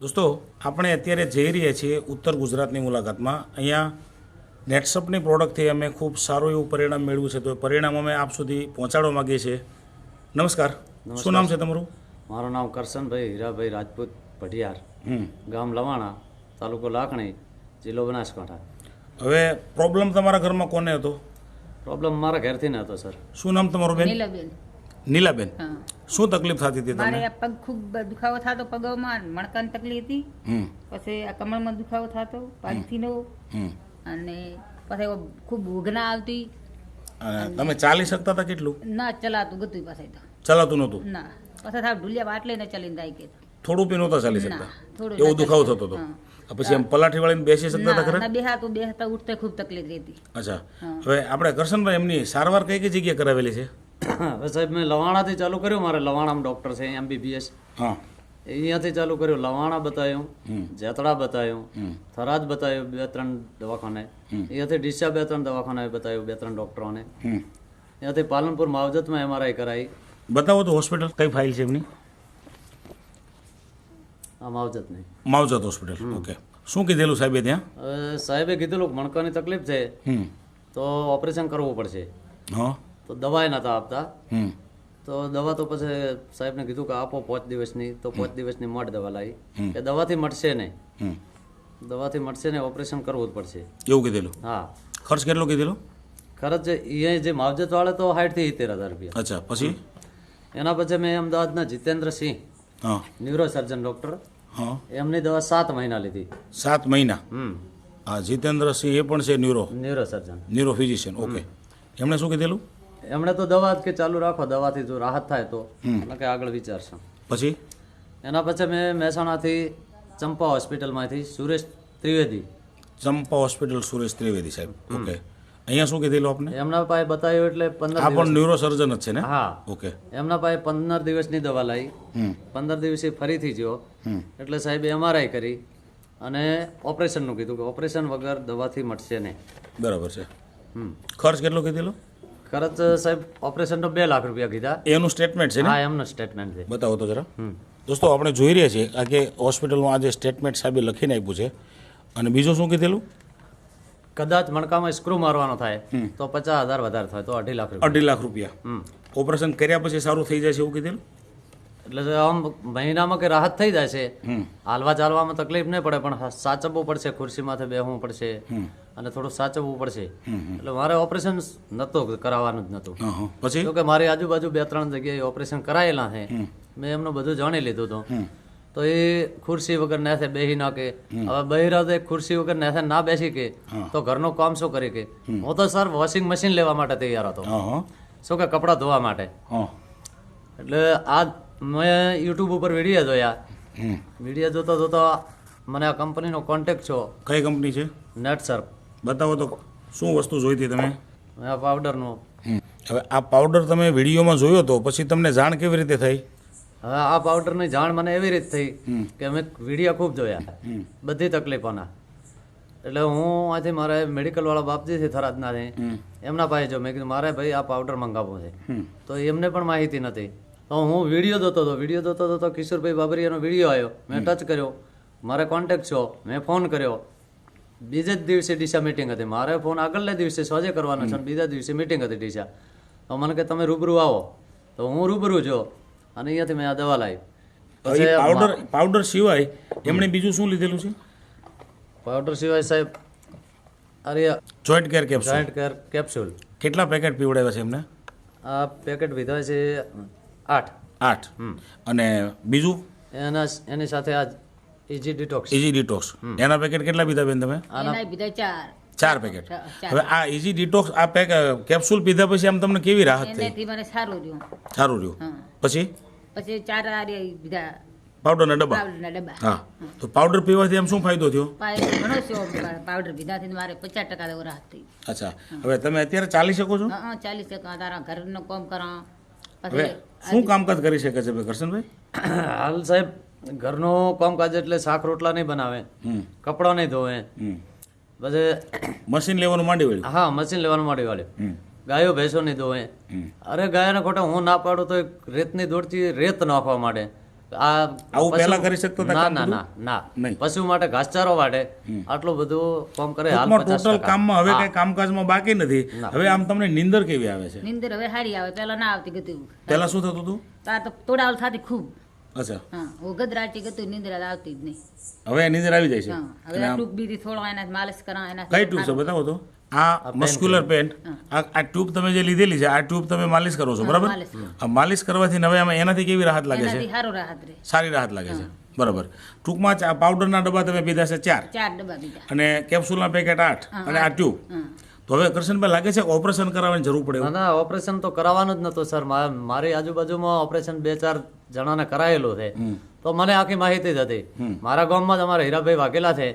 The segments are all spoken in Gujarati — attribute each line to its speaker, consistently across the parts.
Speaker 1: દોસ્તો આપણે અત્યારે જઈ રહ્યા છીએ ઉત્તર ગુજરાતની મુલાકાતમાં. અહીંયા નેટસપની પ્રોડક્ટથી અમે ખૂબ સારું એવું પરિણામ મેળવ્યું છે, તો એ પરિણામ અમે આપ સુધી પહોંચાડવા માગીએ છીએ. નમસ્કાર, શું નામ છે તમારું?
Speaker 2: મારું નામ કરશનભાઈ હીરાભાઈ રાજપૂત ભટિયાર, ગામ લવાણા, તાલુકો લાખણી, જિલ્લો બનાસકાંઠા.
Speaker 1: હવે પ્રોબ્લેમ તમારા ઘરમાં કોને હતો?
Speaker 2: પ્રોબ્લેમ મારા ઘરથી ન હતો સર.
Speaker 1: શું નામ તમારું બેન?
Speaker 3: નીલાબેન.
Speaker 1: નીલાબેન,
Speaker 3: હા.
Speaker 1: શું તકલીફ થતી હતી
Speaker 3: મારે
Speaker 1: તમને?
Speaker 3: આ પગ ખૂબ દુખાવો થતો, પગમાં મણકાની તકલીફ હતી,
Speaker 1: હમ
Speaker 3: પછી આ કમરમાં દુખાવો થતો પાછીનો,
Speaker 1: હમ
Speaker 3: અને પછી ખૂબ ઉઘના આવતી,
Speaker 1: અને તમે ચાલી શકતા હતા કેટલું?
Speaker 3: ના ચલાતું ગતું પાસે તો
Speaker 1: ચલાતું નહોતું?
Speaker 3: ના, પછી થાવ ઢુલિયા બાટલે ને ચલીને જાય કે
Speaker 1: થોડું બી નહોતા ચાલી
Speaker 3: ના,
Speaker 1: શકતા?
Speaker 3: થોડું
Speaker 1: એવો
Speaker 3: ના
Speaker 1: દુખાવો
Speaker 3: ચાલી
Speaker 1: થતો હતો?
Speaker 3: હા.
Speaker 1: પછી એમ પલાઠી વાળીને બેસી શકતા હતા ખરા?
Speaker 3: ના બેહતા ઉઠતા ખૂબ તકલીફ રહેતી.
Speaker 1: અચ્છા,
Speaker 3: હા.
Speaker 1: હવે આપણે કરશનભાઈ એમની સારવાર કઈ કઈ જગ્યાએ કરાવેલી છે?
Speaker 2: હવે સાહેબ મેં લવાણાથી ચાલુ કર્યું. મારે લવાણામાં ડૉક્ટર છે MBBS,
Speaker 1: હા
Speaker 2: અહીંયાથી ચાલુ કર્યું. લવાણા બતાવ્યું, જેતડા બતાવ્યું, થરાદ બતાવ્યું 2-3 દવાખાને, અહીંયાથી ડીસા 2-3 દવાખાને બતાવ્યું, 2-3 ડૉક્ટરોને.
Speaker 1: હમ
Speaker 2: અહીંયાથી પાલનપુર માવજતમાં MRI કરાવી.
Speaker 1: બતાવો તો હોસ્પિટલ કઈ ફાઇલ છે એમની?
Speaker 2: આ માવજત નહીં.
Speaker 1: માવજત હોસ્પિટલ. ઓકે, શું કીધેલું સાહેબે ત્યાં?
Speaker 2: હવે સાહેબે કીધેલું કે મણકાની તકલીફ છે
Speaker 1: હમ
Speaker 2: તો ઓપરેશન કરવું પડશે.
Speaker 1: હા
Speaker 2: તો દવાએ નહોતા આપતા.
Speaker 1: હમ
Speaker 2: તો દવા તો પછી સાહેબને કીધું કે આપો 5 દિવસની. તો 5 દિવસની મોટ દવા લાવી કે દવાથી મટશે નહીં,
Speaker 1: હમ
Speaker 2: દવાથી મટશે ને ઓપરેશન કરવું જ પડશે.
Speaker 1: એવું કીધેલું?
Speaker 2: હા,
Speaker 1: ખર્ચ કેટલો કીધેલો?
Speaker 2: ખરચ એ જે માવજત વાળે તો 60 થી 70 હજાર રૂપિયા.
Speaker 1: અચ્છા, પછી?
Speaker 2: એના પછી મેં અમદાવાદના જીતેન્દ્રસિંહ
Speaker 1: હા
Speaker 2: ન્યુરો સર્જન ડૉક્ટર,
Speaker 1: હા
Speaker 2: એમની દવા 7 મહિના લીધી.
Speaker 1: 7 મહિના? હા, જીતેન્દ્રસિંહ એ પણ છે
Speaker 2: neuro surgeon,
Speaker 1: neuro physician. Okay, એમણે શું કીધેલું?
Speaker 2: એમણે તો દવા જ કે ચાલુ રાખો, દવાથી જો રાહત થાય તો કે આગળ વિચારશું.
Speaker 1: પછી?
Speaker 2: એના પછી મેં મહેસાણાથી ચંપા હોસ્પિટલમાંથી સુરેશ ત્રિવેદી,
Speaker 1: ચંપા હોસ્પિટલ સુરેશ ત્રિવેદી સાહેબ. ઓકે, અહીંયા શું કીધેલું આપને?
Speaker 2: એમના પાસે બતાવ્યું એટલે 15
Speaker 1: આ પણ ન્યુરો સર્જન જ છે ને?
Speaker 2: હા,
Speaker 1: ઓકે.
Speaker 2: એમના પાસે 15 દિવસની દવા લાવી.
Speaker 1: હમ
Speaker 2: 15 દિવસે ફરીથી ગયો એટલે સાહેબે MRI કરી અને ઓપરેશનનું કીધું કે ઓપરેશન વગર દવાથી મટશે નહીં.
Speaker 1: બરાબર છે. ખર્ચ કેટલો કીધેલો?
Speaker 2: ખર્ચ સાહેબ ઓપરેશનનો 2 લાખ રૂપિયા કીધા.
Speaker 1: એનું સ્ટેટમેન્ટ છે ને?
Speaker 2: હા, એમનું સ્ટેટમેન્ટ છે.
Speaker 1: બતાવો તો જરા. દોસ્તો આપણે જોઈ રહ્યા છીએ આ કે હોસ્પિટલનું આ જે સ્ટેટમેન્ટ સાહેબે લખીને આપ્યું છે. અને બીજું શું કીધેલું?
Speaker 2: કદાચ મણકામાં સ્ક્રૂ મારવાનો થાય તો 50,000 વધારે થાય તો 2.5 લાખ રૂપિયા.
Speaker 1: 2.5 લાખ રૂપિયા. ઓપરેશન કર્યા પછી સારું થઈ જાય છે એવું કીધેલું?
Speaker 2: એટલે આમ મહિનામાં કે રાહત થઈ જાય છે. હાલવા ચાલવામાં તકલીફ નહીં પડે, પણ સાચવવું પડશે, ખુરશીમાંથી બેસવું પડશે અને થોડું સાચવવું પડશે. એટલે મારે ઓપરેશન નહોતું કરાવવાનું જ નહોતું.
Speaker 1: હા હા, પછી?
Speaker 2: જો કે મારી આજુબાજુ 2-3 જગ્યાએ ઓપરેશન કરાયેલા છે, મેં એમનું બધું જાણી લીધું હતું. તો એ ખુરશી વગર નાથે બેસી ના કે, હવે બહેરા તો ખુરશી વગર નાથે ના બેસી કે તો ઘરનું કામ શું કરી કે. હું તો સર વોશિંગ મશીન લેવા માટે તૈયાર હતો,
Speaker 1: હા હા
Speaker 2: શું કે કપડાં ધોવા માટે.
Speaker 1: હા.
Speaker 2: એટલે આ મેં યુટ્યુબ ઉપર વિડીયો જોયા. વિડીયો જોતા જોતા મને આ કંપનીનો કોન્ટેક્ટ છો.
Speaker 1: કઈ કંપની છે?
Speaker 2: નેટસર્ફ.
Speaker 1: બતાવો તો શું વસ્તુ જોઈતી તમે?
Speaker 2: આ પાવડરનું.
Speaker 1: હવે આ પાવડર તમે વિડીયોમાં જોયો તો પછી તમને જાણ કેવી રીતે થઈ?
Speaker 2: હવે આ પાવડરની જાણ મને એવી રીતે થઈ કે મેં વિડીયો ખૂબ જોયા બધી તકલીફોના. એટલે હું અહીંથી મારે મેડિકલવાળા બાપજી છે થરાદના છે, એમના પાસે જો મેં કીધું મારે ભાઈ આ પાવડર મંગાવવો છે. તો એમને પણ માહિતી નથી. તો હું વિડીયો જોતો હતો કિશોરભાઈ બાબરિયાનો વિડીયો આવ્યો, મેં ટચ કર્યો, મારે કોન્ટેક્ટ છો, મેં ફોન કર્યો. બીજે જ દિવસે ડીસા મિટિંગ હતી. મારે ફોન આગળના દિવસે સોજે કરવાનો છે, બીજા દિવસે મિટિંગ હતી ડીસા. તો મને કે તમે રૂબરૂ આવો. તો હું રૂબરૂ જો અને અહીંયાથી મેં આ દવા લાવી.
Speaker 1: પાવડર સિવાય એમણે બીજું શું લીધેલું છે?
Speaker 2: પાવડર સિવાય સાહેબ અરે
Speaker 1: joint care capsule.
Speaker 2: Joint care capsule.
Speaker 1: કેટલા પેકેટ પીવડાવ્યા છે એમને?
Speaker 2: આ પેકેટ વિધાય છે 8.
Speaker 1: 8. અને બીજું?
Speaker 2: એની સાથે આ ઇઝી ડિટોક્સ.
Speaker 1: ઇઝી ડિટોક્સ એના પેકેટ કેટલા પીધા બેન તમે?
Speaker 3: એના બીજા
Speaker 1: 4 પેકેટ. હવે આ ઇઝી ડિટોક્સ આ કેપ્સ્યુલ પીધા પછી આમ તમને કેવી રાહત થઈ?
Speaker 3: એનાથી મને સારું રહ્યું.
Speaker 1: સારું રહ્યું.
Speaker 3: હા.
Speaker 1: પછી
Speaker 3: 4 આ બીજા
Speaker 1: પાવડરના ડબ્બા.
Speaker 3: પાવડરના ડબ્બા.
Speaker 1: હા, તો પાવડર પીવાથી આમ શું ફાયદો થયો?
Speaker 3: ઘણો છે પાવડર પીધાથી મારે 50% જેવો રાહત થઈ.
Speaker 1: અચ્છા, હવે તમે અત્યારે ચાલી શકો છો?
Speaker 3: હા, 40 ટકા તારા ઘરનું કામ કરો.
Speaker 1: હવે શું કામકાજ કરી શકે છે ભાઈ કરશનભાઈ?
Speaker 2: હાલ સાહેબ ઘરનું કામકાજ એટલે શાક રોટલા નહીં બનાવે, કપડાં નહીં ધોવે, પછી
Speaker 1: મશીન લેવાનું માંડી વળ્યું.
Speaker 2: હા, મશીન લેવાનું માંડી વાળ્યું. ગાયો ભેંસો નહીં ધોવે. અરે ગાયના ખોટા હું ના પાડું તો રેતની દોડથી રેત નાખવા માંડે.
Speaker 1: આવું
Speaker 2: પશુ-
Speaker 1: પહેલા કરી શકતા હતા
Speaker 2: ના
Speaker 1: કામ
Speaker 2: ના
Speaker 1: બધું?
Speaker 2: ના ના
Speaker 1: નહીં.
Speaker 2: પશુ માટે ઘાસચારો વાટે આટલું બધું કામ કરે હાલ
Speaker 1: ટૂંકમાં
Speaker 2: 50%.
Speaker 1: ટોટલ કામમાં હવે
Speaker 2: હા.
Speaker 1: કઈ કામકાજમાં બાકી નથી.
Speaker 2: ના.
Speaker 1: હવે આમ તમને નીંદર કેવી આવે છે?
Speaker 3: નીંદર હવે હારી આવે પેલા ના આવતી ગતું
Speaker 1: પહેલા શું થતું હતું?
Speaker 3: તાર તો તોડાવલ થતી ખૂબ
Speaker 1: અચ્છા,
Speaker 3: હા હું ગદરાટી ગતું નીંદર આવતી જ નહીં
Speaker 1: હવે નીંદર આવી જાય છે.
Speaker 3: હા હવે આ ટૂંક બીજી થોડો એના માલિશ કરા એના
Speaker 1: કઈ ટ્યુબ છે બતાવો તો. આ મસ્ક્યુલર પેન, આ ટ્યુબ તમે જે લીધેલી છે, આ ટ્યુબ તમે માલિશ કરો છો, બરાબર?
Speaker 3: માલિશ કરું.
Speaker 1: આ માલિશ કરવાથી હવે આમાં એનાથી કેવી રાહત લાગે છે?
Speaker 3: એનાથી સારો રાહત રહે
Speaker 1: સારી રાહત લાગે છે, બરાબર. ટૂંકમાં આ પાવડરના ડબ્બા તમે પીધા છે 4
Speaker 3: 4 ડબ્બા બીજા
Speaker 1: અને કેપ્સ્યુલના પેકેટ 8 અને આ ટ્યુબ.
Speaker 3: હા
Speaker 1: તો હવે કરશનભાઈ લાગે છે ઓપરેશન કરાવવાની જરૂર પડે
Speaker 2: ના
Speaker 1: એવું?
Speaker 2: ના ઓપરેશન તો કરાવવાનું જ નતું સર મારી આજુબાજુમાં ઓપરેશન 2-4 જણાને કરાયેલું છે તો મને આખી માહિતી જ હતી. મારા ગામમાં જ અમારા હીરાભાઈ વાઘેલા છે,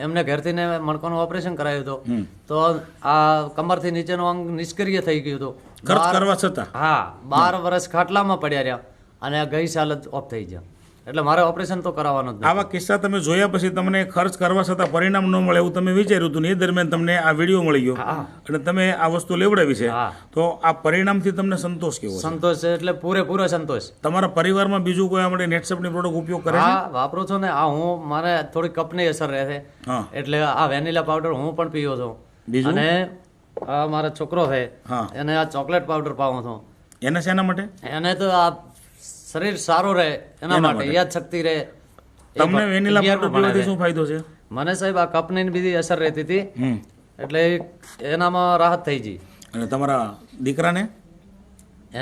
Speaker 2: એમને ઘરથી ને મણકાનું ઓપરેશન કરાયું હતું તો આ કમરથી નીચેનું અંગ નિષ્ક્રિય થઈ ગયું હતું.
Speaker 1: ખર્ચ કરવા છતાં
Speaker 2: હા 12 વર્ષ ખાટલામાં પડ્યા રહ્યા અને આ ગઈ સાલ જ ઓફ થઈ ગયા એટલે મારે ઓપરેશન તો કરાવવાનું જ નથી.
Speaker 1: આવા કિસ્સા તમે જોયા પછી તમને ખર્ચ કરવા છતાં પરિણામ ન મળે એવું તમે વિચાર્યું હતું ને એ દરમિયાન તમને આ વિડીયો મળી ગયો અને તમે આ વસ્તુ લેવડાવી છે,
Speaker 2: હા.
Speaker 1: તો આ પરિણામથી તમને સંતોષ કેવો છે?
Speaker 2: સંતોષ છે એટલે પૂરેપૂરો સંતોષ.
Speaker 1: તમારા પરિવારમાં બીજું કોઈ આ માટે નેટસપની પ્રોડક્ટ ઉપયોગ કરે છે?
Speaker 2: હા વાપરું છું ને આ હું મારે થોડી કપની અસર રહે છે
Speaker 1: હા.
Speaker 2: એટલે આ વેનીલા પાવડર હું પણ પીવો છું.
Speaker 1: બીજું?
Speaker 2: અને આ મારો છોકરો છે
Speaker 1: હા.
Speaker 2: એને આ ચોકલેટ પાવડર પાવું છું.
Speaker 1: એને શેના માટે?
Speaker 2: એને તો આ શરીર સારું રહે એના માટે યાદ શક્તિ રહે. એ
Speaker 1: તમને વેનીલા
Speaker 2: 11
Speaker 1: પાવડર
Speaker 2: માં ભણે
Speaker 1: પીવાથી
Speaker 2: છે.
Speaker 1: શું ફાયદો છે?
Speaker 2: મને સાહેબ આ કપની ને બીજી અસર રહેતી હતી
Speaker 1: હમ.
Speaker 2: એટલે એનામાં રાહત થઈ ગઈ.
Speaker 1: અને તમારા દીકરાને?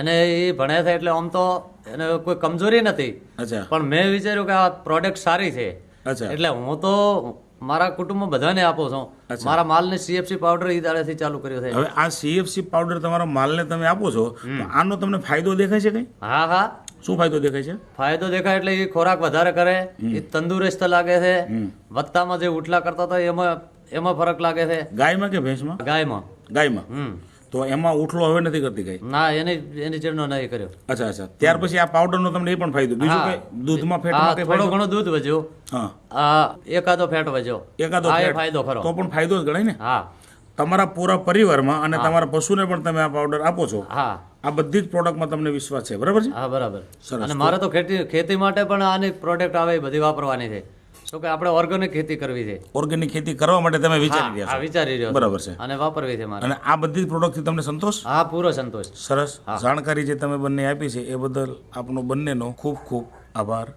Speaker 2: એને એ ભણ્યા છે એટલે આમ તો એને કોઈ કમજોરી નથી
Speaker 1: અચ્છા,
Speaker 2: પણ મેં વિચાર્યું કે આ પ્રોડક્ટ સારી છે
Speaker 1: અચ્છા.
Speaker 2: એટલે હું તો મારા કુટુંબમાં બધાને આપું છું. મારા માલને CFC પાવડર ઈ દાડેથી ચાલુ કર્યો છે.
Speaker 1: હવે આ CFC પાવડર તમારા માલને તમે આપો છો તો આનો તમને ફાયદો દેખાય છે કઈ?
Speaker 2: હા હા
Speaker 1: શું ફાયદો દેખાય છે?
Speaker 2: ફાયદો દેખાય એટલે એ ખોરાક વધારે કરે, એ તંદુરસ્ત લાગે છે, વત્તામાં જે ઉઠલા કરતા હતા એમાં ફરક લાગે છે.
Speaker 1: ગાયમાં કે ભેંસમાં?
Speaker 2: ગાયમાં
Speaker 1: ગાયમાં. તો એમાં ઉઠલો હવે નથી કરતી ગાય?
Speaker 2: ના એની ચીડનો નહીં કર્યો.
Speaker 1: અચ્છા, અચ્છા. ત્યાર પછી આ પાવડરનો તમને એ પણ ફાયદો, બીજું
Speaker 2: હા.
Speaker 1: કઈ દૂધમાં
Speaker 2: આ
Speaker 1: ફેટમાં કઈ
Speaker 2: થોડું
Speaker 1: ફાયદો?
Speaker 2: ઘણું દૂધ વધ્યું,
Speaker 1: હા,
Speaker 2: આ એકાદો ફેટ વધ્યો,
Speaker 1: એકાદો
Speaker 2: આ એ
Speaker 1: ફેટ.
Speaker 2: ફાયદો ખરો.
Speaker 1: તો પણ ફાયદો જ ગણાય ને.
Speaker 2: હા
Speaker 1: તમારા પૂરા પરિવારમાં અને તમારા પશુને પણ તમે આ પાવડર આપો છો,
Speaker 2: હા
Speaker 1: આ બધી જ પ્રોડક્ટમાં તમને વિશ્વાસ છે, બરાબર છે?
Speaker 2: હા બરાબર.
Speaker 1: સરસ.
Speaker 2: અને મારે તો ખેતી માટે પણ આની પ્રોડક્ટ આવે એ બધી વાપરવાની છે. શું કે આપણે ઓર્ગેનિક ખેતી કરવી છે.
Speaker 1: ઓર્ગેનિક ખેતી કરવા માટે તમે વિચારી રહ્યા
Speaker 2: હા
Speaker 1: છો,
Speaker 2: વિચારી રહ્યો છું.
Speaker 1: બરાબર છે.
Speaker 2: અને વાપરવી છે મારે.
Speaker 1: અને આ બધી જ પ્રોડક્ટથી તમને સંતોષ?
Speaker 2: હા પૂરો સંતોષ.
Speaker 1: સરસ જાણકારી જે તમે બંને આપી છે એ બદલ આપનો બંનેનો ખૂબ ખૂબ આભાર.